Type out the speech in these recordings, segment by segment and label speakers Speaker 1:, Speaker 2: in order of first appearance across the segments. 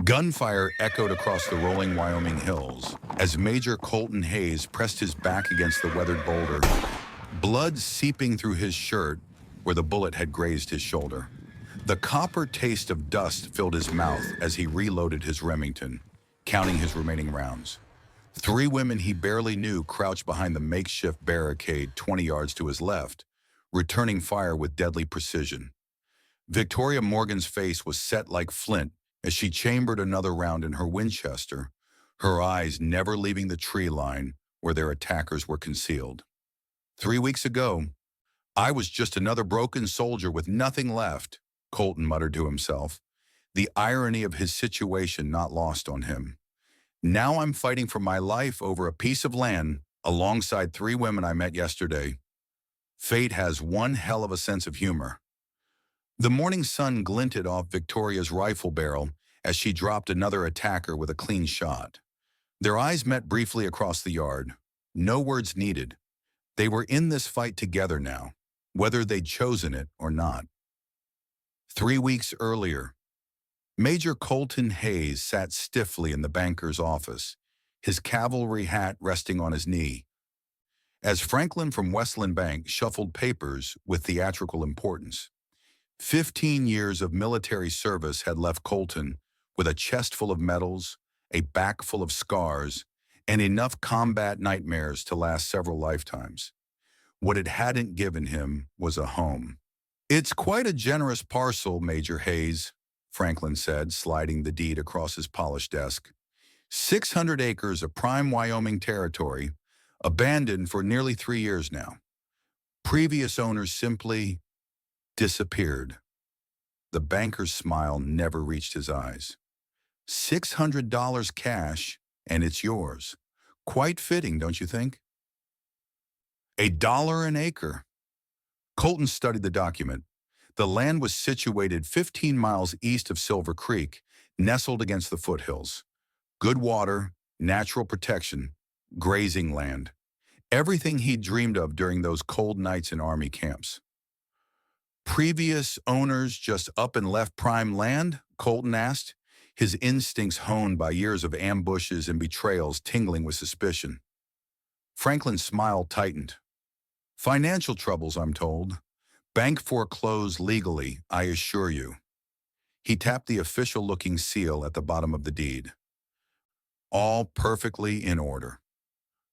Speaker 1: Gunfire echoed across the rolling Wyoming hills as Major Colton Hayes pressed his back against the weathered boulder, blood seeping through his shirt where the bullet had grazed his shoulder. The copper taste of dust filled his mouth as he reloaded his Remington, counting his remaining rounds. Three women he barely knew crouched behind the makeshift barricade 20 yards to his left, returning fire with deadly precision. Victoria Morgan's face was set like flint as she chambered another round in her Winchester, her eyes never leaving the tree line where their attackers were concealed. 3 weeks ago, I was just another broken soldier with nothing left, Colton muttered to himself, the irony of his situation not lost on him. Now I'm fighting for my life over a piece of land alongside three women I met yesterday. Fate has one hell of a sense of humor. The morning sun glinted off Victoria's rifle barrel as she dropped another attacker with a clean shot. Their eyes met briefly across the yard. No words needed. They were in this fight together now, whether they'd chosen it or not. 3 weeks earlier, Major Colton Hayes sat stiffly in the banker's office, his cavalry hat resting on his knee, as Franklin from Westland Bank shuffled papers with theatrical importance. 15 years of military service had left Colton with a chest full of medals, a back full of scars, and enough combat nightmares to last several lifetimes. What it hadn't given him was a home. "It's quite a generous parcel, Major Hayes," Franklin said, sliding the deed across his polished desk. 600 acres of prime Wyoming territory, abandoned for nearly 3 years now. Previous owners simply disappeared. The banker's smile never reached his eyes. $600 cash, and it's yours. Quite fitting, don't you think? $1 an acre. Colton studied the document. The land was situated 15 miles east of Silver Creek, nestled against the foothills. Good water, natural protection, grazing land. Everything he'd dreamed of during those cold nights in Army camps. Previous owners just up and left prime land? Colton asked, his instincts honed by years of ambushes and betrayals tingling with suspicion. Franklin's smile tightened. Financial troubles, I'm told. Bank foreclosed legally, I assure you. He tapped the official-looking seal at the bottom of the deed. All perfectly in order.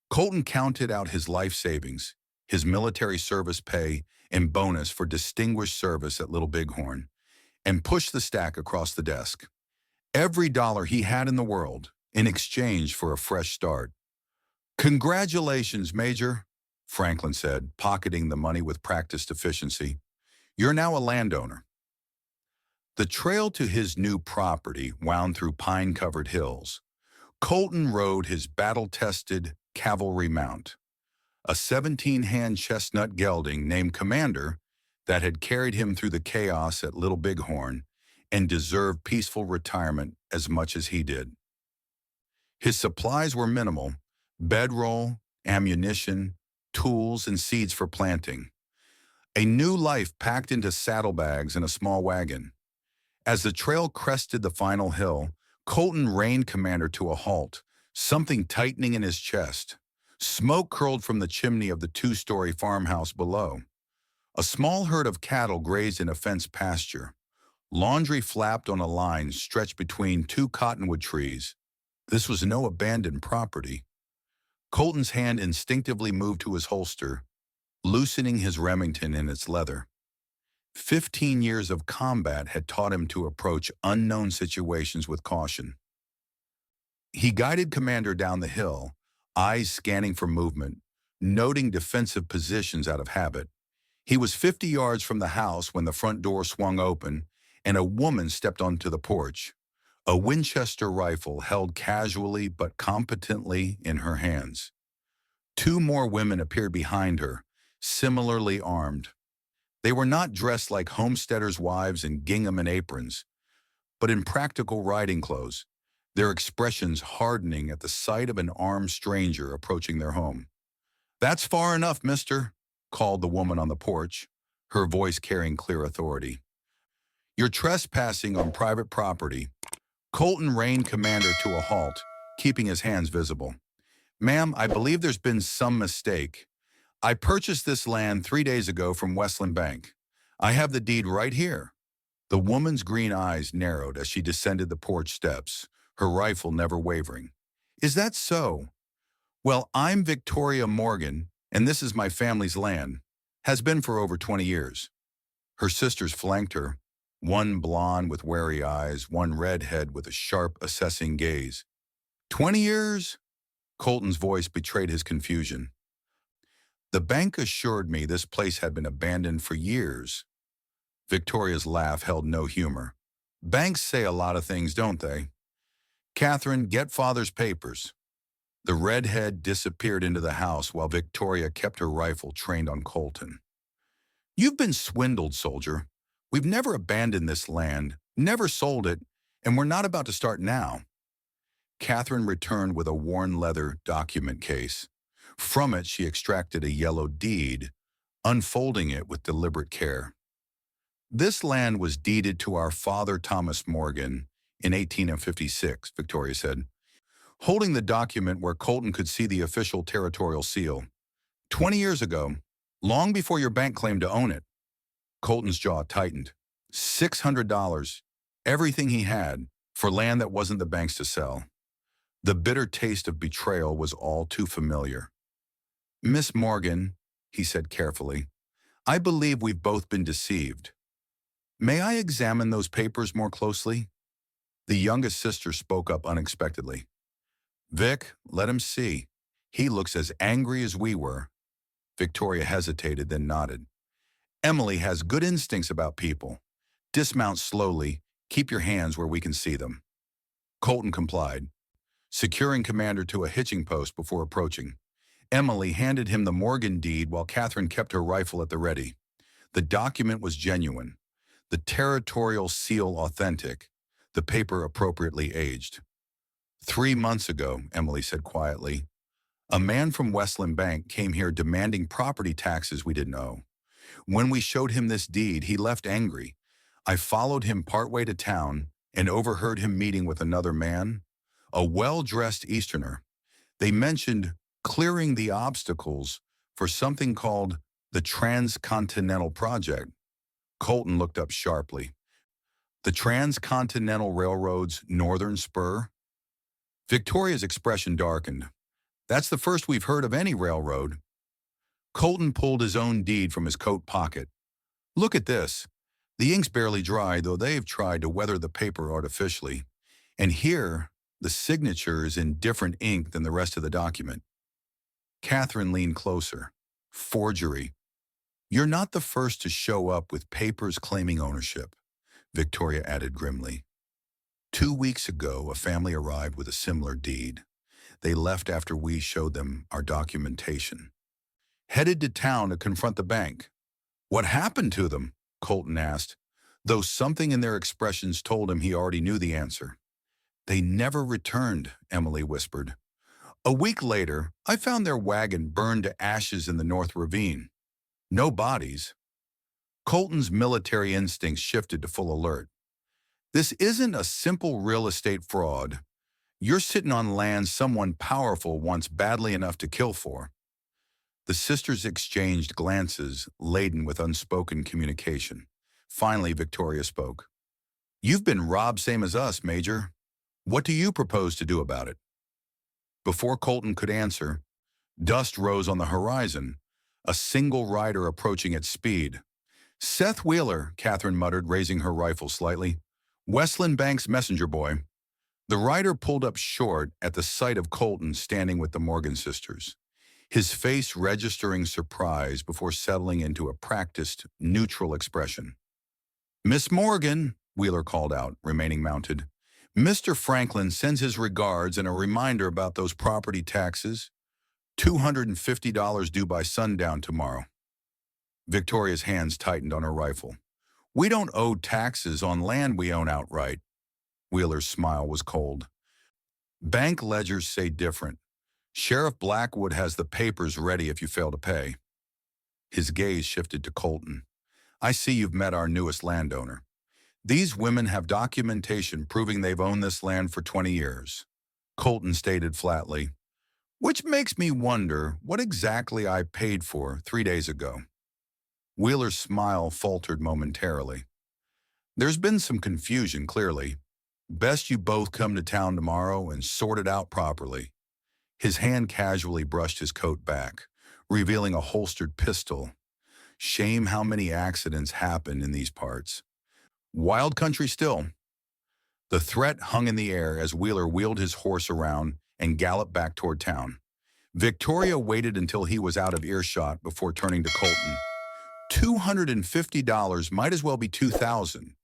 Speaker 1: Colton counted out his life savings, his military service pay, and bonus for distinguished service at Little Bighorn, and pushed the stack across the desk. Every dollar he had in the world, in exchange for a fresh start. "Congratulations, Major," Franklin said, pocketing the money with practiced efficiency. "You're now a landowner." The trail to his new property wound through pine-covered hills. Colton rode his battle-tested cavalry mount, a 17-hand chestnut gelding named Commander that had carried him through the chaos at Little Bighorn and deserved peaceful retirement as much as he did. His supplies were minimal: bedroll, ammunition, tools, and seeds for planting. A new life packed into saddlebags and a small wagon. As the trail crested the final hill, Colton reined Commander to a halt, something tightening in his chest. Smoke curled from the chimney of the 2-story farmhouse below. A small herd of cattle grazed in a fenced pasture. Laundry flapped on a line stretched between 2 cottonwood trees. This was no abandoned property. Colton's hand instinctively moved to his holster, loosening his Remington in its leather. 15 years of combat had taught him to approach unknown situations with caution. He guided Commander down the hill, eyes scanning for movement, noting defensive positions out of habit. He was 50 yards from the house when the front door swung open and a woman stepped onto the porch, a Winchester rifle held casually but competently in her hands. 2 more women appeared behind her, similarly armed. They were not dressed like homesteaders' wives in gingham and aprons, but in practical riding clothes, their expressions hardening at the sight of an armed stranger approaching their home. "That's far enough, mister," called the woman on the porch, her voice carrying clear authority. "You're trespassing on private property." Colton reined Commander to a halt, keeping his hands visible. Ma'am, I believe there's been some mistake. I purchased this land 3 days ago from Westland Bank. I have the deed right here. The woman's green eyes narrowed as she descended the porch steps, her rifle never wavering. Is that so? Well, I'm Victoria Morgan, and this is my family's land. Has been for over 20 years. Her sisters flanked her, one blonde with wary eyes, one redhead with a sharp, assessing gaze. 20 years? Colton's voice betrayed his confusion. The bank assured me this place had been abandoned for years. Victoria's laugh held no humor. Banks say a lot of things, don't they? Catherine, get father's papers. The redhead disappeared into the house while Victoria kept her rifle trained on Colton. You've been swindled, soldier. We've never abandoned this land, never sold it, and we're not about to start now. Catherine returned with a worn leather document case. From it, she extracted a yellow deed, unfolding it with deliberate care. This land was deeded to our father Thomas Morgan in 1856, Victoria said, holding the document where Colton could see the official territorial seal. 20 years ago, long before your bank claimed to own it. Colton's jaw tightened. $600, everything he had, for land that wasn't the bank's to sell. The bitter taste of betrayal was all too familiar. Miss Morgan, he said carefully, I believe we've both been deceived. May I examine those papers more closely? The youngest sister spoke up unexpectedly. Vic, let him see. He looks as angry as we were. Victoria hesitated, then nodded. Emily has good instincts about people. Dismount slowly. Keep your hands where we can see them. Colton complied, securing Commander to a hitching post before approaching. Emily handed him the Morgan deed while Catherine kept her rifle at the ready. The document was genuine, the territorial seal authentic, the paper appropriately aged. 3 months ago, Emily said quietly, a man from Westland Bank came here demanding property taxes we didn't owe. When we showed him this deed, he left angry. I followed him partway to town and overheard him meeting with another man, a well-dressed Easterner. They mentioned clearing the obstacles for something called the Transcontinental Project. Colton looked up sharply. The Transcontinental Railroad's northern spur? Victoria's expression darkened. That's the first we've heard of any railroad. Colton pulled his own deed from his coat pocket. Look at this. The ink's barely dry, though they've tried to weather the paper artificially. And here, the signature is in different ink than the rest of the document. Catherine leaned closer. Forgery. You're not the first to show up with papers claiming ownership, Victoria added grimly. 2 weeks ago, a family arrived with a similar deed. They left after we showed them our documentation. Headed to town to confront the bank. What happened to them? Colton asked, though something in their expressions told him he already knew the answer. They never returned, Emily whispered. A week later, I found their wagon burned to ashes in the North Ravine. No bodies. Colton's military instincts shifted to full alert. This isn't a simple real estate fraud. You're sitting on land someone powerful wants badly enough to kill for. The sisters exchanged glances laden with unspoken communication. Finally, Victoria spoke. You've been robbed same as us, Major. What do you propose to do about it? Before Colton could answer, dust rose on the horizon, a single rider approaching at speed. Seth Wheeler, Catherine muttered, raising her rifle slightly. Westland Bank's messenger boy. The rider pulled up short at the sight of Colton standing with the Morgan sisters, his face registering surprise before settling into a practiced, neutral expression. Miss Morgan, Wheeler called out, remaining mounted. Mr. Franklin sends his regards and a reminder about those property taxes. $250 due by sundown tomorrow. Victoria's hands tightened on her rifle. We don't owe taxes on land we own outright. Wheeler's smile was cold. Bank ledgers say different. Sheriff Blackwood has the papers ready if you fail to pay. His gaze shifted to Colton. I see you've met our newest landowner. These women have documentation proving they've owned this land for 20 years, Colton stated flatly, which makes me wonder what exactly I paid for 3 days ago. Wheeler's smile faltered momentarily. There's been some confusion, clearly. Best you both come to town tomorrow and sort it out properly. His hand casually brushed his coat back, revealing a holstered pistol. Shame how many accidents happen in these parts. Wild country still. The threat hung in the air as Wheeler wheeled his horse around and galloped back toward town. Victoria waited until he was out of earshot before turning to Colton. $250 might as well be $2,000.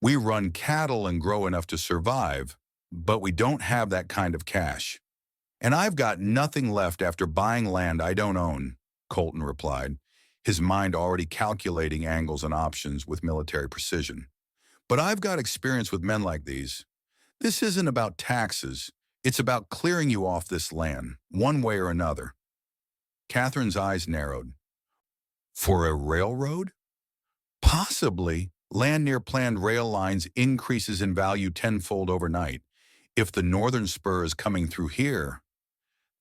Speaker 1: We run cattle and grow enough to survive, but we don't have that kind of cash. And I've got nothing left after buying land I don't own, Colton replied, his mind already calculating angles and options with military precision. But I've got experience with men like these. This isn't about taxes. It's about clearing you off this land, one way or another. Catherine's eyes narrowed. For a railroad? Possibly. Land near planned rail lines increases in value tenfold overnight. If the northern spur is coming through here,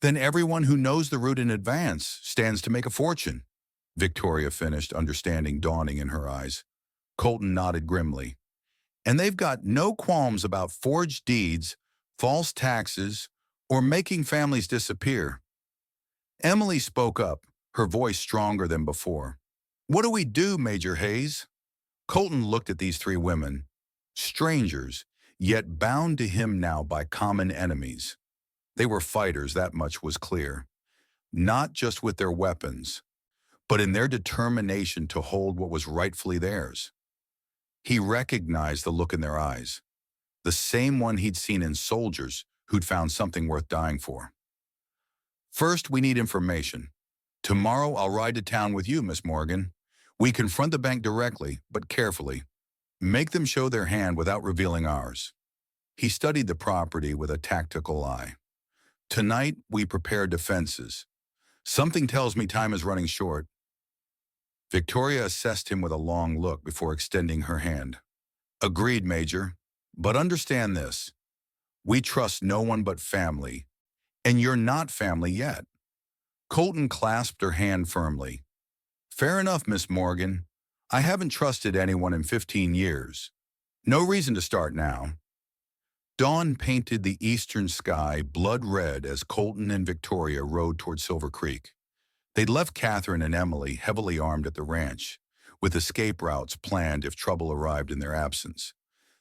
Speaker 1: then everyone who knows the route in advance stands to make a fortune, Victoria finished, understanding dawning in her eyes. Colton nodded grimly. And they've got no qualms about forged deeds, false taxes, or making families disappear. Emily spoke up, her voice stronger than before. What do we do, Major Hayes? Colton looked at these three women, strangers, yet bound to him now by common enemies. They were fighters, that much was clear. Not just with their weapons, but in their determination to hold what was rightfully theirs. He recognized the look in their eyes, the same one he'd seen in soldiers who'd found something worth dying for. First, we need information. Tomorrow I'll ride to town with you, Miss Morgan. We confront the bank directly, but carefully. Make them show their hand without revealing ours. He studied the property with a tactical eye. Tonight, we prepare defenses. Something tells me time is running short. Victoria assessed him with a long look before extending her hand. Agreed, Major. But understand this. We trust no one but family. And you're not family yet. Colton clasped her hand firmly. Fair enough, Miss Morgan. I haven't trusted anyone in 15 years. No reason to start now. Dawn painted the eastern sky blood red as Colton and Victoria rode toward Silver Creek. They'd left Catherine and Emily heavily armed at the ranch, with escape routes planned if trouble arrived in their absence.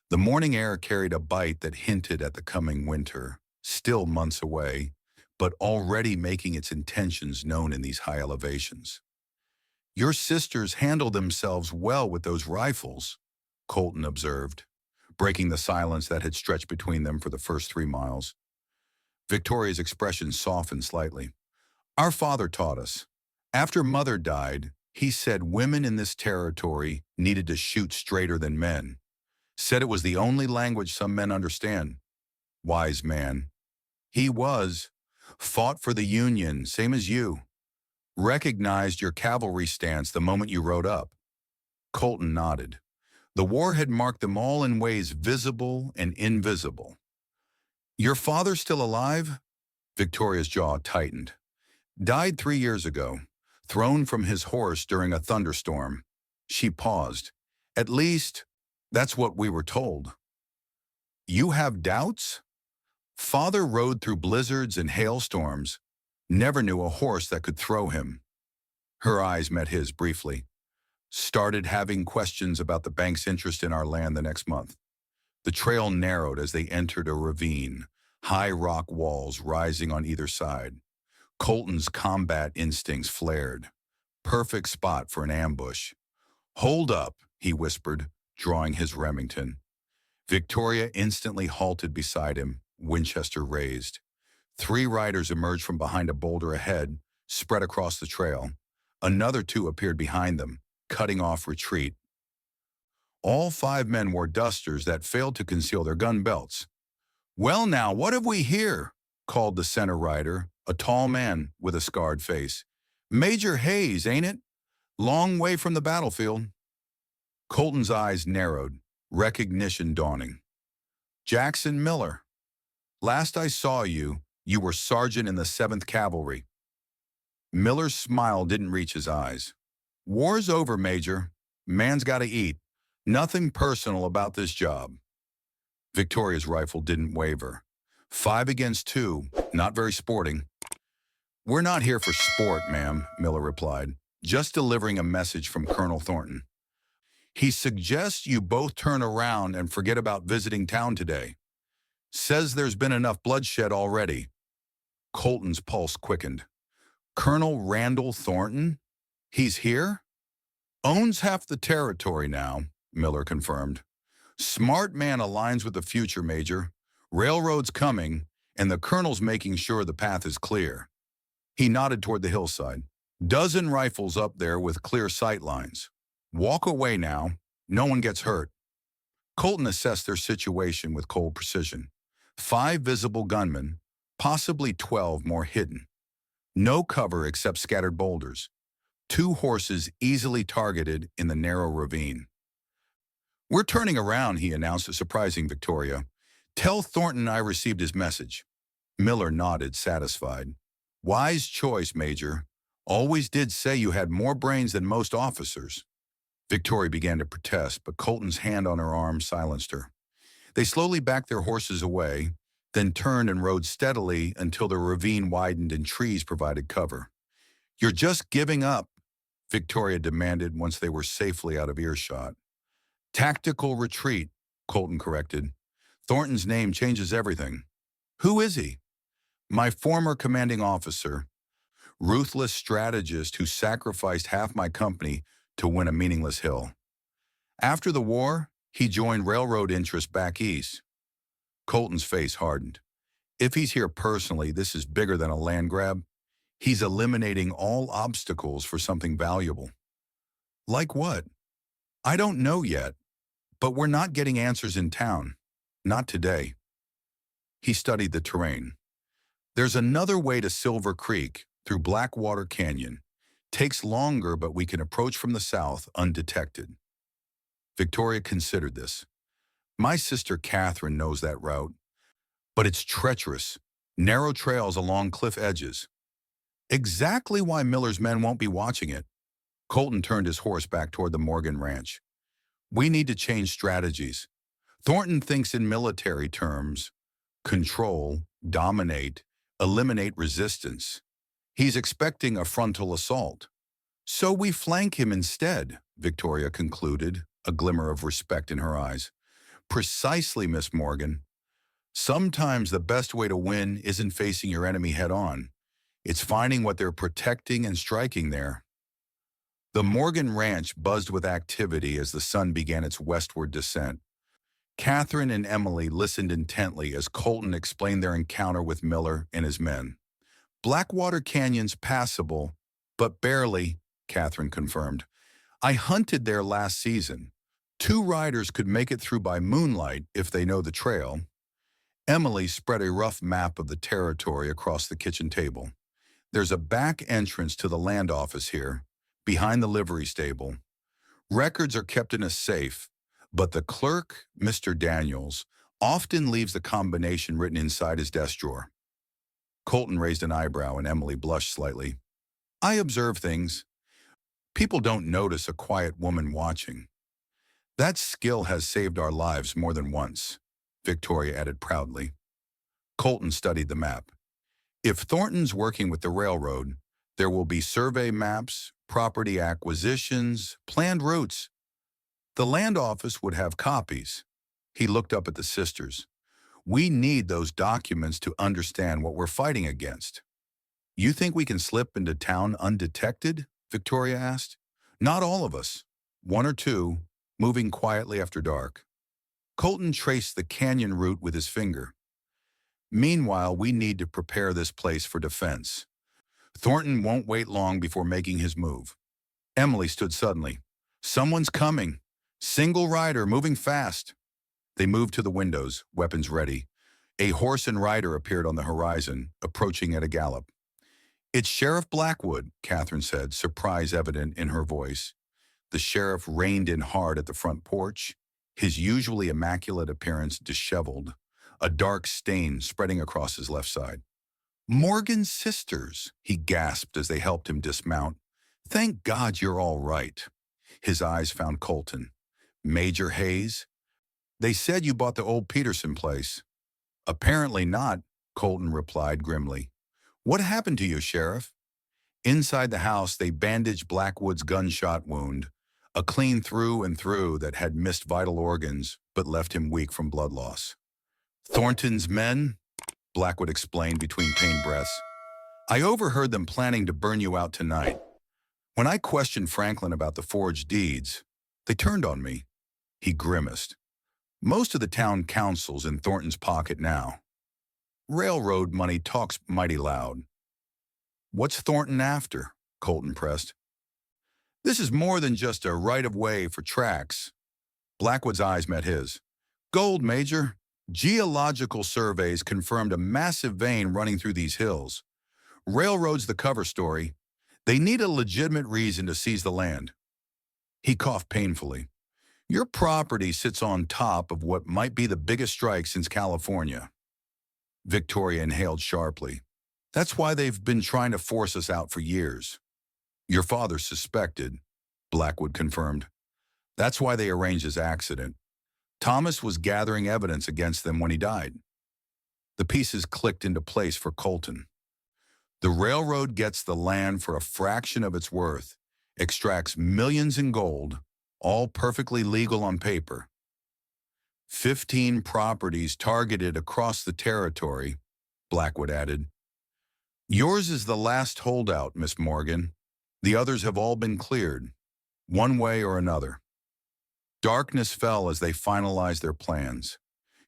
Speaker 1: The morning air carried a bite that hinted at the coming winter, still months away, but already making its intentions known in these high elevations. Your sisters handled themselves well with those rifles, Colton observed, breaking the silence that had stretched between them for the first 3 miles. Victoria's expression softened slightly. Our father taught us. After Mother died, he said women in this territory needed to shoot straighter than men. Said it was the only language some men understand. Wise man. He was. Fought for the Union, same as you. Recognized your cavalry stance the moment you rode up. Colton nodded. The war had marked them all in ways visible and invisible. Your father still alive? Victoria's jaw tightened. Died 3 years ago, thrown from his horse during a thunderstorm. She paused. At least, that's what we were told. You have doubts? Father rode through blizzards and hailstorms. Never knew a horse that could throw him. Her eyes met his briefly. Started having questions about the bank's interest in our land the next month. The trail narrowed as they entered a ravine, high rock walls rising on either side. Colton's combat instincts flared. Perfect spot for an ambush. Hold up, he whispered, drawing his Remington. Victoria instantly halted beside him, Winchester raised. 3 riders emerged from behind a boulder ahead, spread across the trail. Another 2 appeared behind them, cutting off retreat. All 5 men wore dusters that failed to conceal their gun belts. Well now, what have we here? Called the center rider, a tall man with a scarred face. Major Hayes, ain't it? Long way from the battlefield. Colton's eyes narrowed, recognition dawning. Jackson Miller. Last I saw you, you were sergeant in the 7th Cavalry. Miller's smile didn't reach his eyes. War's over, Major. Man's gotta eat. Nothing personal about this job. Victoria's rifle didn't waver. 5 against 2, not very sporting. We're not here for sport, ma'am, Miller replied. Just delivering a message from Colonel Thornton. He suggests you both turn around and forget about visiting town today. Says there's been enough bloodshed already. Colton's pulse quickened. Colonel Randall Thornton? He's here? Owns half the territory now, Miller confirmed. Smart man aligns with the future, Major. Railroad's coming, and the colonel's making sure the path is clear. He nodded toward the hillside. Dozen rifles up there with clear sight lines. Walk away now. No one gets hurt. Colton assessed their situation with cold precision. 5 visible gunmen, possibly 12 more hidden. No cover except scattered boulders. 2 horses easily targeted in the narrow ravine. We're turning around, he announced, surprising Victoria. Tell Thornton I received his message. Miller nodded, satisfied. Wise choice, Major. Always did say you had more brains than most officers. Victoria began to protest, but Colton's hand on her arm silenced her. They slowly backed their horses away, then turned and rode steadily until the ravine widened and trees provided cover. You're just giving up, Victoria demanded once they were safely out of earshot. Tactical retreat, Colton corrected. Thornton's name changes everything. Who is he? My former commanding officer, ruthless strategist who sacrificed half my company to win a meaningless hill. After the war, he joined railroad interests back east. Colton's face hardened. If he's here personally, this is bigger than a land grab. He's eliminating all obstacles for something valuable. Like what? I don't know yet, but we're not getting answers in town. Not today. He studied the terrain. There's another way to Silver Creek, through Blackwater Canyon. Takes longer, but we can approach from the south undetected. Victoria considered this. My sister Catherine knows that route, but it's treacherous, narrow trails along cliff edges. Exactly why Miller's men won't be watching it. Colton turned his horse back toward the Morgan Ranch. We need to change strategies. Thornton thinks in military terms: control, dominate, eliminate resistance. He's expecting a frontal assault. So we flank him instead, Victoria concluded, a glimmer of respect in her eyes. Precisely, Miss Morgan. Sometimes the best way to win isn't facing your enemy head-on. It's finding what they're protecting and striking there. The Morgan Ranch buzzed with activity as the sun began its westward descent. Catherine and Emily listened intently as Colton explained their encounter with Miller and his men. Blackwater Canyon's passable, but barely, Catherine confirmed. I hunted there last season. 2 riders could make it through by moonlight if they know the trail. Emily spread a rough map of the territory across the kitchen table. There's a back entrance to the land office here, behind the livery stable. Records are kept in a safe, but the clerk, Mr. Daniels, often leaves the combination written inside his desk drawer. Colton raised an eyebrow and Emily blushed slightly. I observe things. People don't notice a quiet woman watching. That skill has saved our lives more than once, Victoria added proudly. Colton studied the map. If Thornton's working with the railroad, there will be survey maps, property acquisitions, planned routes. The land office would have copies. He looked up at the sisters. We need those documents to understand what we're fighting against. You think we can slip into town undetected? Victoria asked. Not all of us. 1 or 2, moving quietly after dark. Colton traced the canyon route with his finger. Meanwhile, we need to prepare this place for defense. Thornton won't wait long before making his move. Emily stood suddenly. Someone's coming. Single rider, moving fast. They moved to the windows, weapons ready. A horse and rider appeared on the horizon, approaching at a gallop. It's Sheriff Blackwood, Catherine said, surprise evident in her voice. The sheriff reined in hard at the front porch. his usually immaculate appearance disheveled, a dark stain spreading across his left side. "Morgan's sisters," he gasped as they helped him dismount. "Thank God you're all right." His eyes found Colton. "Major Hayes? They said you bought the old Peterson place." "Apparently not," Colton replied grimly. "What happened to you, Sheriff?" Inside the house, they bandaged Blackwood's gunshot wound, a clean through and through that had missed vital organs but left him weak from blood loss. "Thornton's men?" Blackwood explained between pained breaths. "I overheard them planning to burn you out tonight. When I questioned Franklin about the forged deeds, they turned on me." He grimaced. "Most of the town council's in Thornton's pocket now. Railroad money talks mighty loud." "What's Thornton after?" Colton pressed. "This is more than just a right-of-way for tracks." Blackwood's eyes met his. "Gold, Major. Geological surveys confirmed a massive vein running through these hills. Railroad's the cover story. They need a legitimate reason to seize the land." He coughed painfully. "Your property sits on top of what might be the biggest strike since California." Victoria inhaled sharply. "That's why they've been trying to force us out for years." "Your father suspected," Blackwood confirmed. "That's why they arranged his accident. Thomas was gathering evidence against them when he died." The pieces clicked into place for Colton. The railroad gets the land for a fraction of its worth, extracts millions in gold, all perfectly legal on paper. 15 properties targeted across the territory, Blackwood added. "Yours is the last holdout, Miss Morgan. The others have all been cleared, one way or another." Darkness fell as they finalized their plans.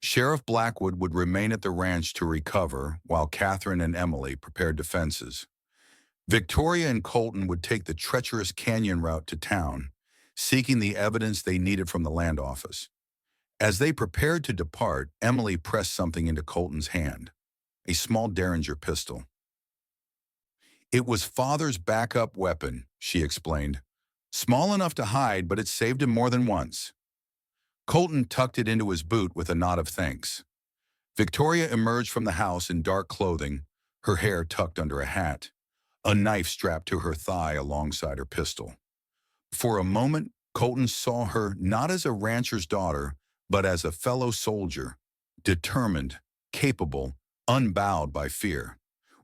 Speaker 1: Sheriff Blackwood would remain at the ranch to recover, while Catherine and Emily prepared defenses. Victoria and Colton would take the treacherous canyon route to town, seeking the evidence they needed from the land office. As they prepared to depart, Emily pressed something into Colton's hand, a small Derringer pistol. "It was Father's backup weapon," she explained. "Small enough to hide, but it saved him more than once." Colton tucked it into his boot with a nod of thanks. Victoria emerged from the house in dark clothing, her hair tucked under a hat, a knife strapped to her thigh alongside her pistol. For a moment, Colton saw her not as a rancher's daughter, but as a fellow soldier, determined, capable, unbowed by fear.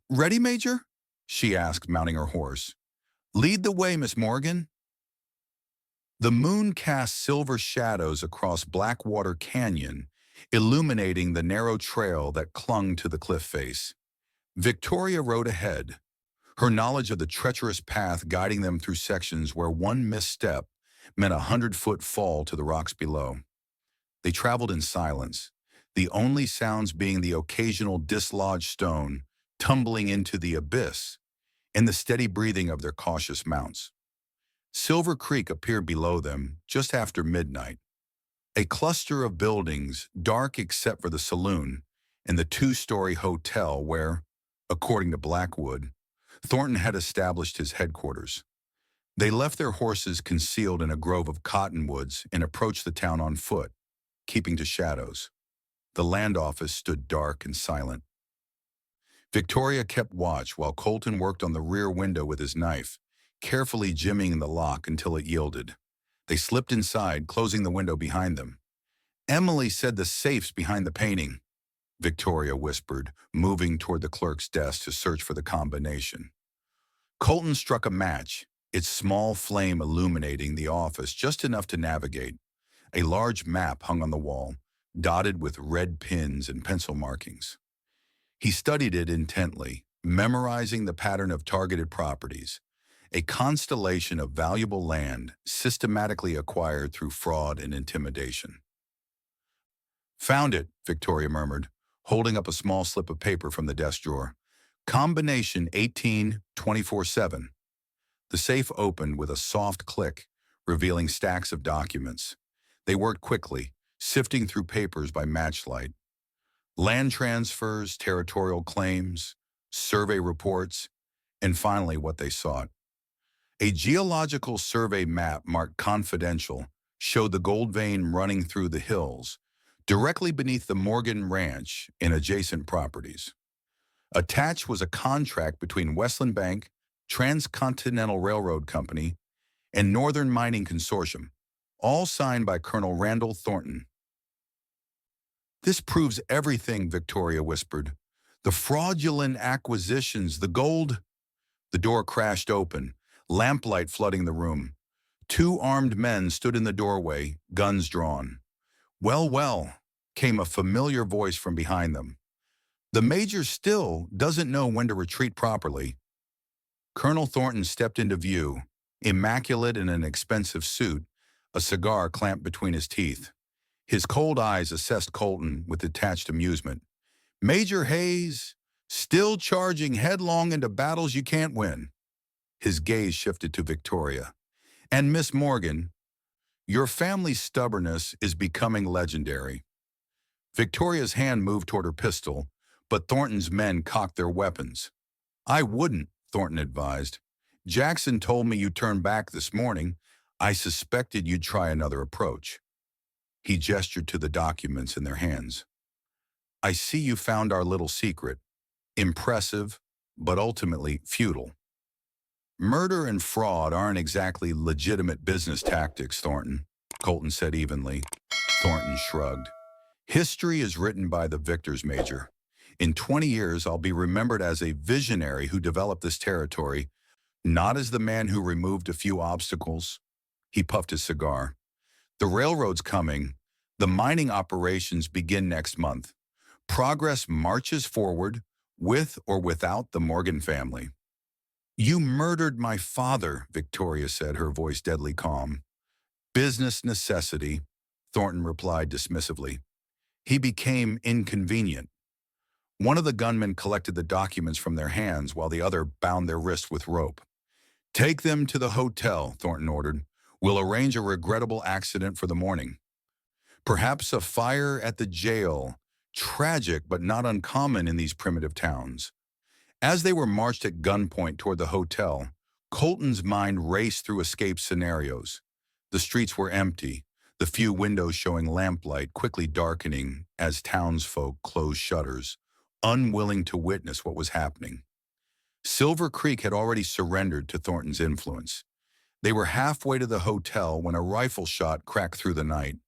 Speaker 1: "Ready, Major?" she asked, mounting her horse. "Lead the way, Miss Morgan." The moon cast silver shadows across Blackwater Canyon, illuminating the narrow trail that clung to the cliff face. Victoria rode ahead, her knowledge of the treacherous path guiding them through sections where one misstep meant a 100-foot fall to the rocks below. They traveled in silence, the only sounds being the occasional dislodged stone tumbling into the abyss and the steady breathing of their cautious mounts. Silver Creek appeared below them just after midnight, a cluster of buildings, dark except for the saloon and the two-story hotel where, according to Blackwood, Thornton had established his headquarters. They left their horses concealed in a grove of cottonwoods and approached the town on foot, keeping to shadows. The land office stood dark and silent. Victoria kept watch while Colton worked on the rear window with his knife, carefully jimmying the lock until it yielded. They slipped inside, closing the window behind them. "Emily said the safe's behind the painting," Victoria whispered, moving toward the clerk's desk to search for the combination. Colton struck a match, its small flame illuminating the office just enough to navigate. A large map hung on the wall, dotted with red pins and pencil markings. He studied it intently, memorizing the pattern of targeted properties, a constellation of valuable land systematically acquired through fraud and intimidation. "Found it," Victoria murmured, holding up a small slip of paper from the desk drawer. "Combination 18-24-7. The safe opened with a soft click, revealing stacks of documents. They worked quickly, sifting through papers by matchlight. Land transfers, territorial claims, survey reports, and finally what they sought. A geological survey map marked confidential, showed the gold vein running through the hills, directly beneath the Morgan Ranch and adjacent properties. Attached was a contract between Westland Bank, Transcontinental Railroad Company, and Northern Mining Consortium, all signed by Colonel Randall Thornton. "This proves everything," Victoria whispered. "The fraudulent acquisitions, the gold—" The door crashed open, lamplight flooding the room. Two armed men stood in the doorway, guns drawn. "Well, well," came a familiar voice from behind them. "The Major still doesn't know when to retreat properly." Colonel Thornton stepped into view, immaculate in an expensive suit, a cigar clamped between his teeth. His cold eyes assessed Colton with detached amusement. "Major Hayes, still charging headlong into battles you can't win." His gaze shifted to Victoria. "And Miss Morgan, your family's stubbornness is becoming legendary." Victoria's hand moved toward her pistol, but Thornton's men cocked their weapons. "I wouldn't," Thornton advised. "Jackson told me you turned back this morning. I suspected you'd try another approach." He gestured to the documents in their hands. "I see you found our little secret. Impressive, but ultimately futile." "Murder and fraud aren't exactly legitimate business tactics, Thornton," Colton said evenly. Thornton shrugged. "History is written by the victors, Major. In 20 years, I'll be remembered as a visionary who developed this territory, not as the man who removed a few obstacles." He puffed his cigar. "The railroad's coming. The mining operations begin next month. Progress marches forward, with or without the Morgan family." "You murdered my father," Victoria said, her voice deadly calm. "Business necessity," Thornton replied dismissively. "He became inconvenient." One of the gunmen collected the documents from their hands while the other bound their wrists with rope. "Take them to the hotel," Thornton ordered. "We'll arrange a regrettable accident for the morning. Perhaps a fire at the jail. Tragic, but not uncommon in these primitive towns." As they were marched at gunpoint toward the hotel, Colton's mind raced through escape scenarios. The streets were empty, the few windows showing lamplight quickly darkening as townsfolk closed shutters, unwilling to witness what was happening. Silver Creek had already surrendered to Thornton's influence. They were halfway to the hotel when a rifle shot cracked through the night.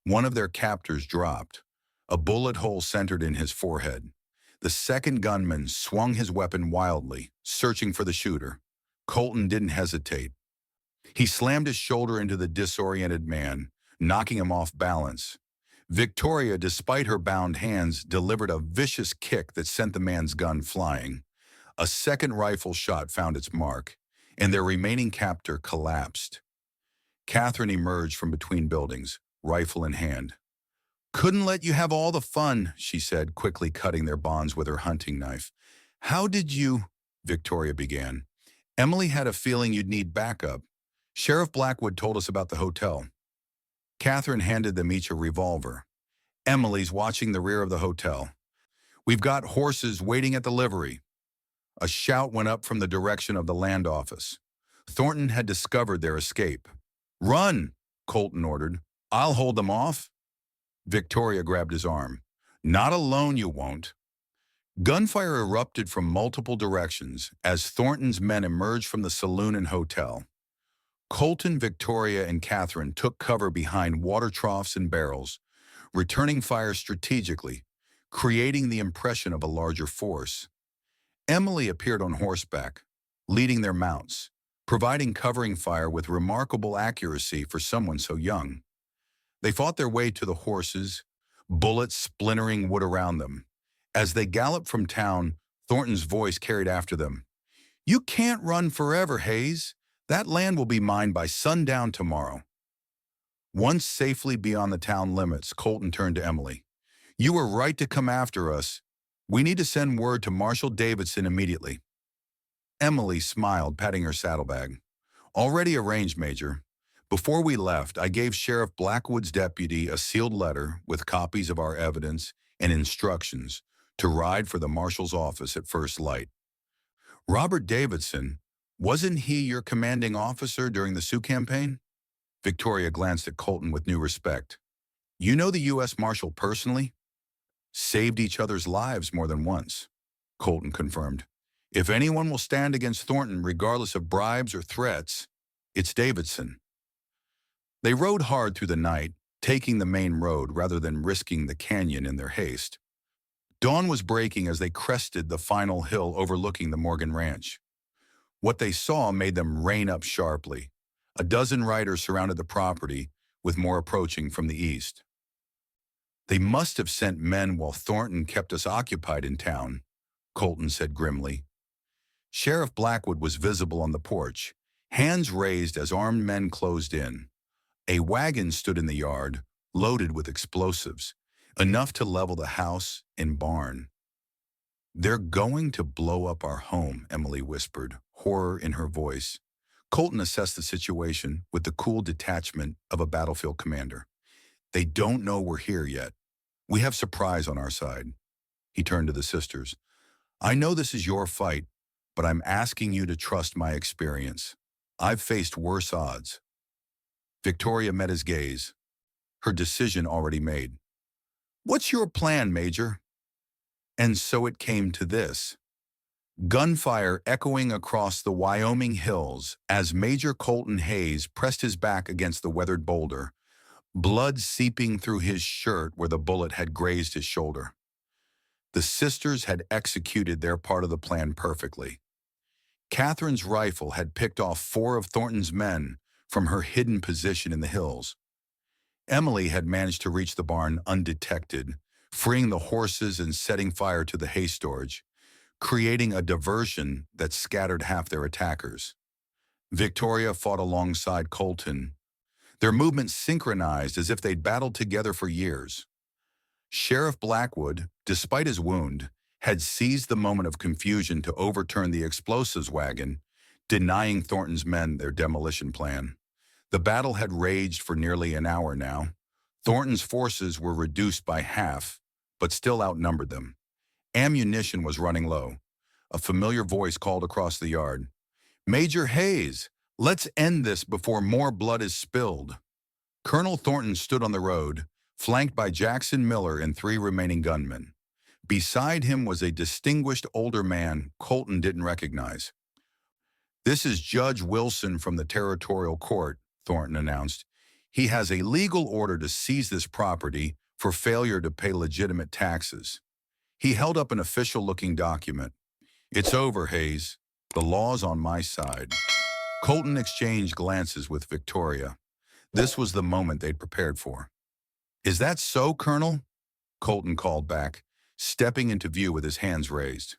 Speaker 1: One of their captors dropped. A bullet hole centered in his forehead. The second gunman swung his weapon wildly, searching for the shooter. Colton didn't hesitate. He slammed his shoulder into the disoriented man, knocking him off balance. Victoria, despite her bound hands, delivered a vicious kick that sent the man's gun flying. A second rifle shot found its mark, and their remaining captor collapsed. Catherine emerged from between buildings, rifle in hand. "Couldn't let you have all the fun," she said, quickly cutting their bonds with her hunting knife. "How did you—" Victoria began. "Emily had a feeling you'd need backup. Sheriff Blackwood told us about the hotel." Catherine handed them each a revolver. "Emily's watching the rear of the hotel. We've got horses waiting at the livery." A shout went up from the direction of the land office. Thornton had discovered their escape. "Run," Colton ordered. "I'll hold them off." Victoria grabbed his arm. "Not alone, you won't." Gunfire erupted from multiple directions as Thornton's men emerged from the saloon and hotel. Colton, Victoria, and Catherine took cover behind water troughs and barrels, returning fire strategically, creating the impression of a larger force. Emily appeared on horseback, leading their mounts, providing covering fire with remarkable accuracy for someone so young. They fought their way to the horses, bullets splintering wood around them. As they galloped from town, Thornton's voice carried after them. "You can't run forever, Hayes. That land will be mine by sundown tomorrow." Once safely beyond the town limits, Colton turned to Emily. "You were right to come after us. We need to send word to Marshal Davidson immediately." Emily smiled, patting her saddlebag. "Already arranged, Major. Before we left, I gave Sheriff Blackwood's deputy a sealed letter with copies of our evidence and instructions to ride for the marshal's office at first light." "Robert Davidson, wasn't he your commanding officer during the Sioux campaign?" Victoria glanced at Colton with new respect. You know the U.S. Marshal personally? Saved each other's lives more than once, Colton confirmed. If anyone will stand against Thornton regardless of bribes or threats, it's Davidson. They rode hard through the night, taking the main road rather than risking the canyon in their haste. Dawn was breaking as they crested the final hill overlooking the Morgan Ranch. What they saw made them rein up sharply. A dozen riders surrounded the property, with more approaching from the east. They must have sent men while Thornton kept us occupied in town, Colton said grimly. Sheriff Blackwood was visible on the porch, hands raised as armed men closed in. A wagon stood in the yard, loaded with explosives, enough to level the house and barn. They're going to blow up our home, Emily whispered, horror in her voice. Colton assessed the situation with the cool detachment of a battlefield commander. They don't know we're here yet. We have surprise on our side. He turned to the sisters. I know this is your fight, but I'm asking you to trust my experience. I've faced worse odds. Victoria met his gaze, her decision already made. What's your plan, Major? And so it came to this. Gunfire echoing across the Wyoming hills as Major Colton Hayes pressed his back against the weathered boulder, blood seeping through his shirt where the bullet had grazed his shoulder. The sisters had executed their part of the plan perfectly. Catherine's rifle had picked off 4 of Thornton's men from her hidden position in the hills. Emily had managed to reach the barn undetected, freeing the horses and setting fire to the hay storage, creating a diversion that scattered half their attackers. Victoria fought alongside Colton, their movements synchronized as if they'd battled together for years. Sheriff Blackwood, despite his wound, had seized the moment of confusion to overturn the explosives wagon, denying Thornton's men their demolition plan. The battle had raged for nearly an hour now. Thornton's forces were reduced by half, but still outnumbered them. Ammunition was running low. A familiar voice called across the yard. Major Hayes, let's end this before more blood is spilled. Colonel Thornton stood on the road, flanked by Jackson Miller and 3 remaining gunmen. Beside him was a distinguished older man Colton didn't recognize. This is Judge Wilson from the Territorial Court, Thornton announced. He has a legal order to seize this property for failure to pay legitimate taxes. He held up an official-looking document. It's over, Hayes. The law's on my side. Colton exchanged glances with Victoria. This was the moment they'd prepared for. Is that so, Colonel? Colton called back, stepping into view with his hands raised.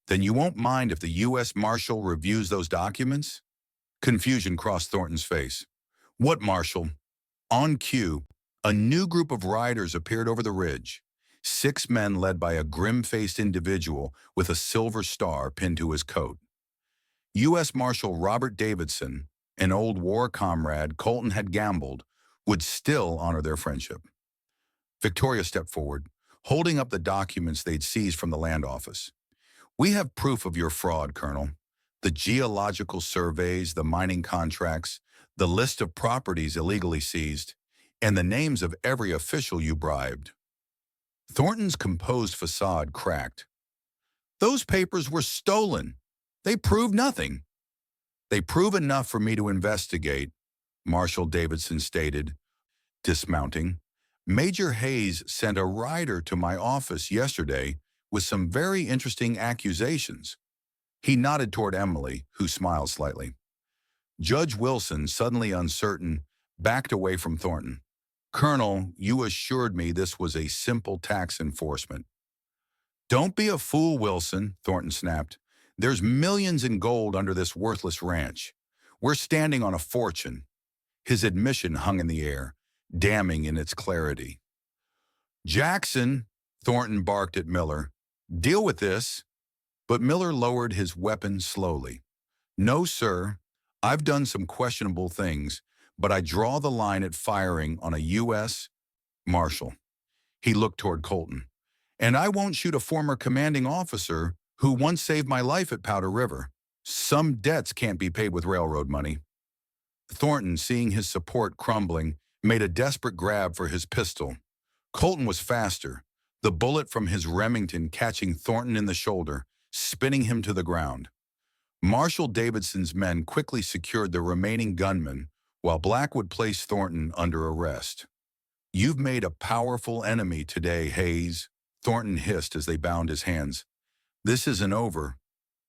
Speaker 1: Then you won't mind if the U.S. Marshal reviews those documents? Confusion crossed Thornton's face. What Marshal? On cue, a new group of riders appeared over the ridge. 6 men led by a grim-faced individual with a silver star pinned to his coat. U.S. Marshal Robert Davidson, an old war comrade Colton had gambled, would still honor their friendship. Victoria stepped forward, holding up the documents they'd seized from the land office. We have proof of your fraud, Colonel. The geological surveys, the mining contracts, the list of properties illegally seized, and the names of every official you bribed. Thornton's composed facade cracked. Those papers were stolen. They prove nothing. They prove enough for me to investigate, Marshal Davidson stated, dismounting. Major Hayes sent a rider to my office yesterday with some very interesting accusations. He nodded toward Emily, who smiled slightly. Judge Wilson, suddenly uncertain, backed away from Thornton. Colonel, you assured me this was a simple tax enforcement. Don't be a fool, Wilson, Thornton snapped. There's millions in gold under this worthless ranch. We're standing on a fortune. His admission hung in the air, damning in its clarity. Jackson, Thornton barked at Miller. Deal with this. But Miller lowered his weapon slowly. No, sir. I've done some questionable things, but I draw the line at firing on a U.S. Marshal. He looked toward Colton. And I won't shoot a former commanding officer who once saved my life at Powder River. Some debts can't be paid with railroad money. Thornton, seeing his support crumbling, made a desperate grab for his pistol. Colton was faster, the bullet from his Remington catching Thornton in the shoulder, spinning him to the ground. Marshal Davidson's men quickly secured the remaining gunman, while Blackwood placed Thornton under arrest. "You've made a powerful enemy today, Hayes," Thornton hissed as they bound his hands. "This isn't over."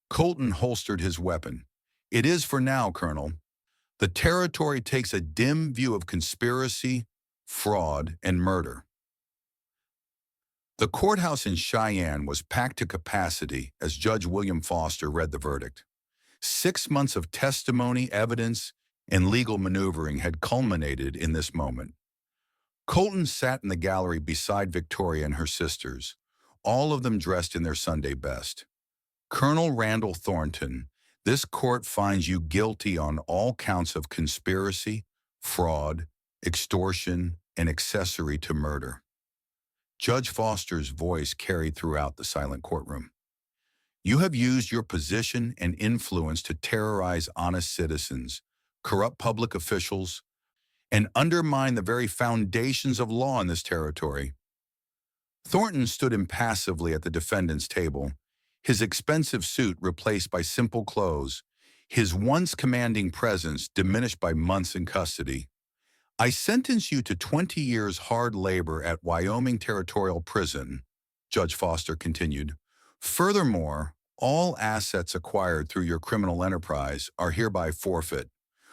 Speaker 1: Colton holstered his weapon. "It is for now, Colonel. The territory takes a dim view of conspiracy, fraud, and murder." The courthouse in Cheyenne was packed to capacity as Judge William Foster read the verdict. 6 months of testimony, evidence, and legal maneuvering had culminated in this moment. Colton sat in the gallery beside Victoria and her sisters, all of them dressed in their Sunday best. "Colonel Randall Thornton, this court finds you guilty on all counts of conspiracy, fraud, extortion, and accessory to murder." Judge Foster's voice carried throughout the silent courtroom. "You have used your position and influence to terrorize honest citizens, corrupt public officials, and undermine the very foundations of law in this territory." Thornton stood impassively at the defendant's table, his expensive suit replaced by simple clothes, his once commanding presence diminished by months in custody. "I sentence you to 20 years hard labor at Wyoming Territorial Prison," Judge Foster continued. "Furthermore, all assets acquired through your criminal enterprise are hereby forfeit,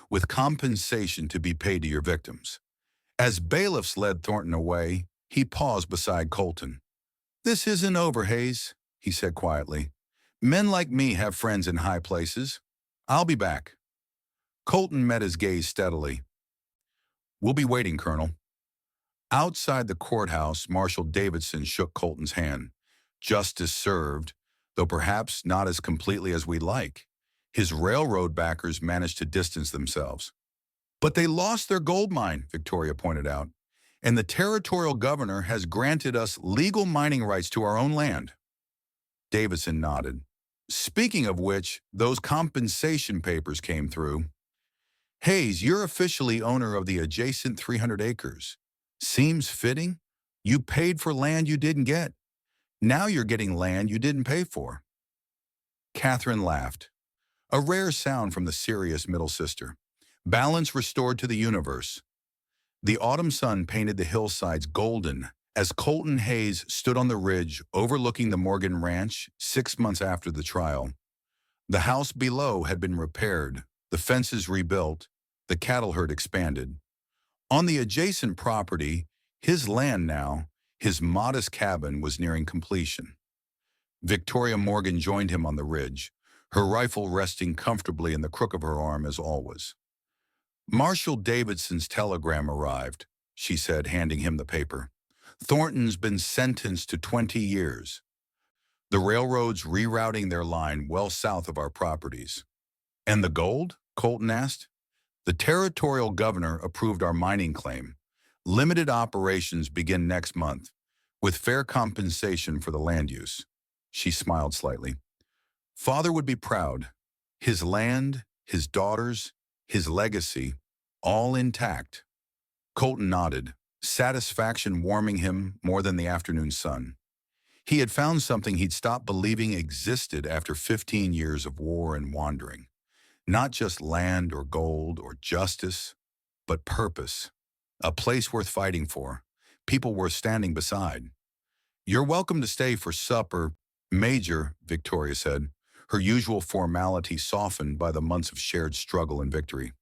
Speaker 1: with compensation to be paid to your victims." As bailiffs led Thornton away, he paused beside Colton. "This isn't over, Hayes," he said quietly. "Men like me have friends in high places. I'll be back." Colton met his gaze steadily. "We'll be waiting, Colonel." Outside the courthouse, Marshal Davidson shook Colton's hand. "Justice served, though perhaps not as completely as we'd like." His railroad backers managed to distance themselves. "But they lost their gold mine," Victoria pointed out, "and the territorial governor has granted us legal mining rights to our own land." Davidson nodded. "Speaking of which, those compensation papers came through. Hayes, you're officially owner of the adjacent 300 acres. Seems fitting. You paid for land you didn't get. Now you're getting land you didn't pay for." Catherine laughed, a rare sound from the serious middle sister. Balance restored to the universe. The autumn sun painted the hillsides golden as Colton Hayes stood on the ridge overlooking the Morgan Ranch 6 months after the trial. The house below had been repaired, the fences rebuilt, the cattle herd expanded. On the adjacent property, his land now, his modest cabin was nearing completion. Victoria Morgan joined him on the ridge, her rifle resting comfortably in the crook of her arm as always. "Marshal Davidson's telegram arrived," she said, handing him the paper. "Thornton's been sentenced to 20 years. The railroad's rerouting their line well south of our properties." "And the gold?" Colton asked. "The territorial governor approved our mining claim. Limited operations begin next month, with fair compensation for the land use." She smiled slightly. "Father would be proud. His land, his daughters, his legacy, all intact." Colton nodded, satisfaction warming him more than the afternoon sun. He had found something he'd stopped believing existed after 15 years of war and wandering. Not just land or gold or justice, but purpose. A place worth fighting for, people worth standing beside. "You're welcome to stay for supper, Major," Victoria said, her usual formality softened by the months of shared struggle and victory.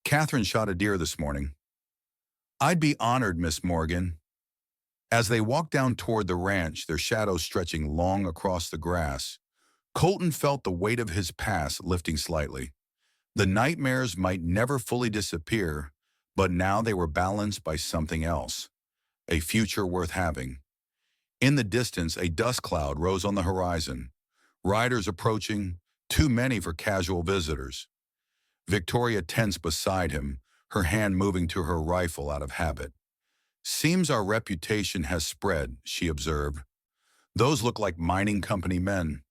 Speaker 1: "Catherine shot a deer this morning." "I'd be honored, Miss Morgan." As they walked down toward the ranch, their shadows stretching long across the grass, Colton felt the weight of his past lifting slightly. The nightmares might never fully disappear, but now they were balanced by something else, a future worth having. In the distance, a dust cloud rose on the horizon. Riders approaching, too many for casual visitors. Victoria tensed beside him, her hand moving to her rifle out of habit. "Seems our reputation has spread," she observed. "Those look like mining company men."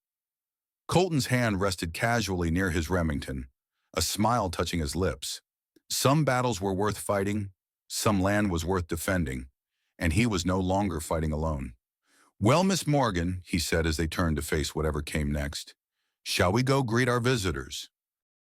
Speaker 1: Colton's hand rested casually near his Remington, a smile touching his lips. Some battles were worth fighting, some land was worth defending, and he was no longer fighting alone. "Well, Miss Morgan," he said as they turned to face whatever came next, "shall we go greet our visitors?"